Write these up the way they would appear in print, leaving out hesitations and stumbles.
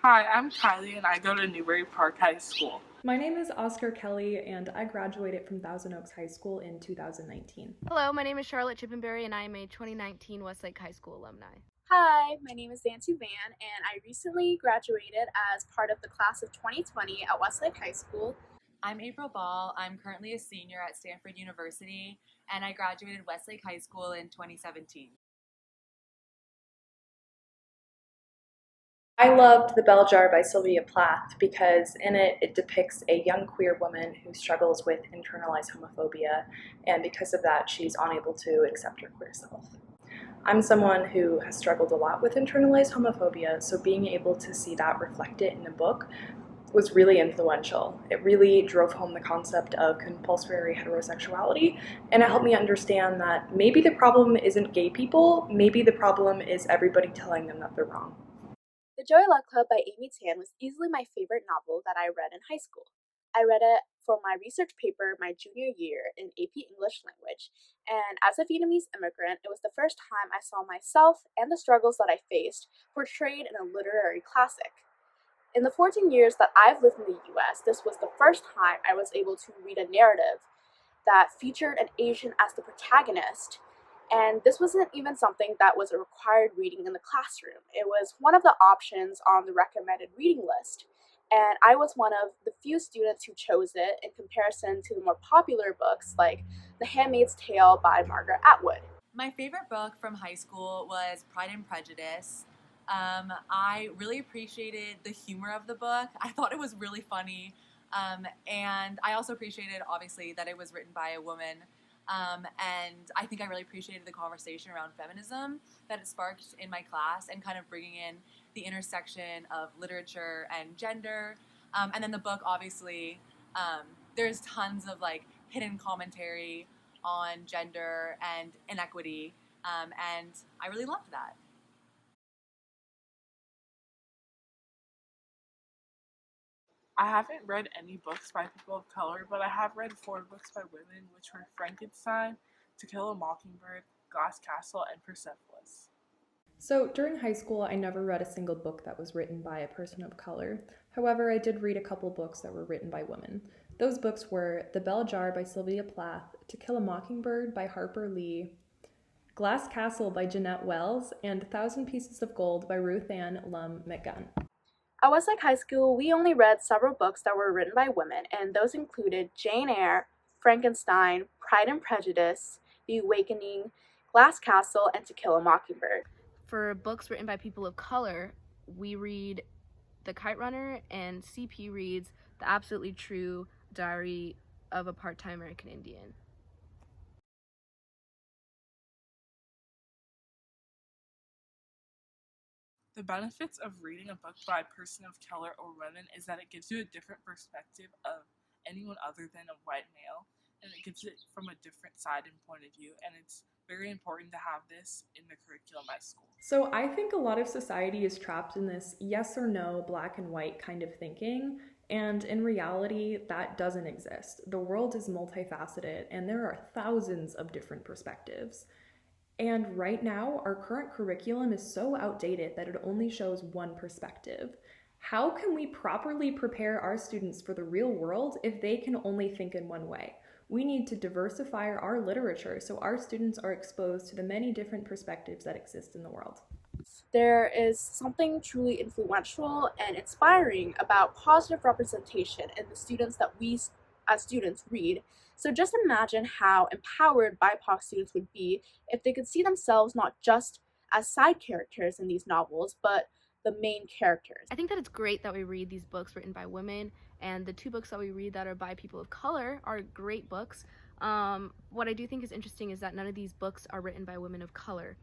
Hi, I'm Kylie and I go to Newbury Park High School. My name is Oscar Kelly, and I graduated from Thousand Oaks High School in 2019. Hello, my name is Charlotte Chippenberry, and I am a 2019 Westlake High School alumni. Hi, my name is Nancy Van, and I recently graduated as part of the class of 2020 at Westlake High School. I'm April Ball. I'm currently a senior at Stanford University, and I graduated Westlake High School in 2017. I loved The Bell Jar by Sylvia Plath because in it depicts a young queer woman who struggles with internalized homophobia, and because of that, she's unable to accept her queer self. I'm someone who has struggled a lot with internalized homophobia, so being able to see that reflected in the book was really influential. It really drove home the concept of compulsory heterosexuality, and it helped me understand that maybe the problem isn't gay people, maybe the problem is everybody telling them that they're wrong. The Joy Luck Club by Amy Tan was easily my favorite novel that I read in high school. I read it for my research paper my junior year in AP English Language, and as a Vietnamese immigrant, it was the first time I saw myself and the struggles that I faced portrayed in a literary classic. In the 14 years that I've lived in the US, this was the first time I was able to read a narrative that featured an Asian as the protagonist. And this wasn't even something that was a required reading in the classroom. It was one of the options on the recommended reading list. And I was one of the few students who chose it in comparison to the more popular books like The Handmaid's Tale by Margaret Atwood. My favorite book from high school was Pride and Prejudice. I really appreciated the humor of the book. I thought it was really funny. And I also appreciated, obviously, that it was written by a woman. And I think I really appreciated the conversation around feminism that it sparked in my class and kind of bringing in the intersection of literature and gender. And then the book, obviously, there's tons of like hidden commentary on gender and inequity. And I really loved that. I haven't read any books by people of color, but I have read four books by women, which were Frankenstein, To Kill a Mockingbird, Glass Castle, and Persepolis. So during high school, I never read a single book that was written by a person of color. However, I did read a couple books that were written by women. Those books were The Bell Jar by Sylvia Plath, To Kill a Mockingbird by Harper Lee, Glass Castle by Jeanette Wells, and Thousand Pieces of Gold by Ruth Ann Lum McGunn. At Westlake High School, we only read several books that were written by women, and those included Jane Eyre, Frankenstein, Pride and Prejudice, The Awakening, Glass Castle, and To Kill a Mockingbird. For books written by people of color, we read The Kite Runner, and CP reads The Absolutely True Diary of a Part-Time American Indian. The benefits of reading a book by a person of color or women is that it gives you a different perspective of anyone other than a white male, and it gives it from a different side and point of view, and it's very important to have this in the curriculum at school. So I think a lot of society is trapped in this yes or no, black and white kind of thinking. And in reality, that doesn't exist. The world is multifaceted, and there are thousands of different perspectives. And right now, our current curriculum is so outdated that it only shows one perspective. How can we properly prepare our students for the real world if they can only think in one way? We need to diversify our literature so our students are exposed to the many different perspectives that exist in the world. There is something truly influential and inspiring about positive representation in the students that we as students read. So just imagine how empowered BIPOC students would be if they could see themselves not just as side characters in these novels, but the main characters. I think that it's great that we read these books written by women, and the two books that we read that are by people of color are great books. What I do think is interesting is that none of these books are written by women of color.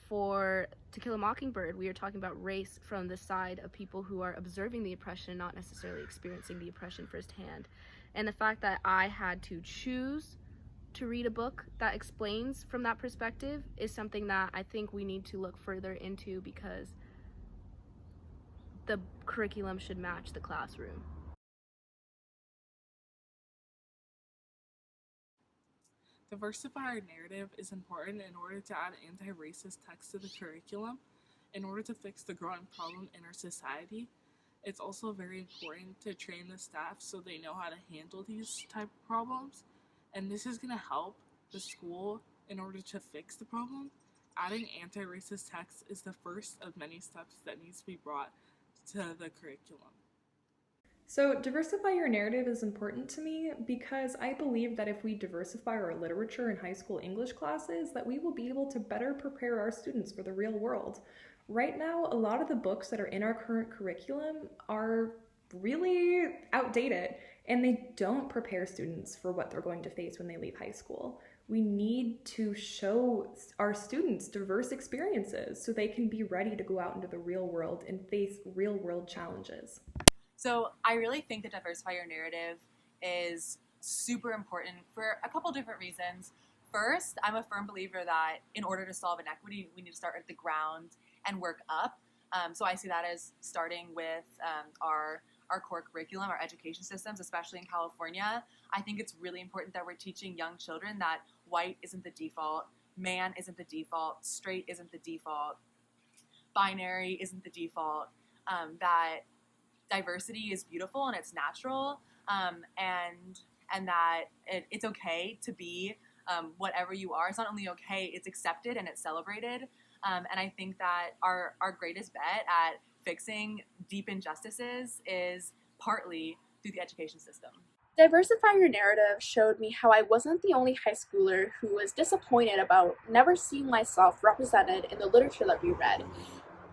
For To Kill a Mockingbird, we are talking about race from the side of people who are observing the oppression, not necessarily experiencing the oppression firsthand. And the fact that I had to choose to read a book that explains from that perspective is something that I think we need to look further into, because the curriculum should match the classroom. Diversify our narrative is important in order to add anti-racist text to the curriculum, in order to fix the growing problem in our society. It's also very important to train the staff so they know how to handle these type of problems. And this is going to help the school in order to fix the problem. Adding anti-racist text is the first of many steps that needs to be brought to the curriculum. So, diversify your narrative is important to me because I believe that if we diversify our literature in high school English classes, that we will be able to better prepare our students for the real world. Right now, a lot of the books that are in our current curriculum are really outdated and they don't prepare students for what they're going to face when they leave high school. We need to show our students diverse experiences so they can be ready to go out into the real world and face real world challenges. So I really think that diversify your narrative is super important for a couple different reasons. First, I'm a firm believer that in order to solve inequity, we need to start at the ground and work up. So I see that as starting with our core curriculum, our education systems, especially in California. I think it's really important that we're teaching young children that white isn't the default, man isn't the default, straight isn't the default, binary isn't the default, that diversity is beautiful and it's natural, and that it's okay to be whatever you are. It's not only okay, it's accepted and it's celebrated. And I think that our greatest bet at fixing deep injustices is partly through the education system. Diversify Your Narrative showed me how I wasn't the only high schooler who was disappointed about never seeing myself represented in the literature that we read.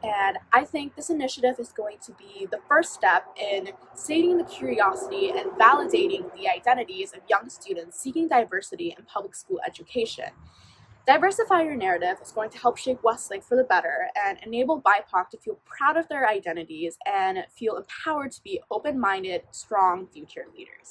And I think this initiative is going to be the first step in sating the curiosity and validating the identities of young students seeking diversity in public school education. Diversify Your Narrative is going to help shape Westlake for the better and enable BIPOC to feel proud of their identities and feel empowered to be open-minded, strong future leaders.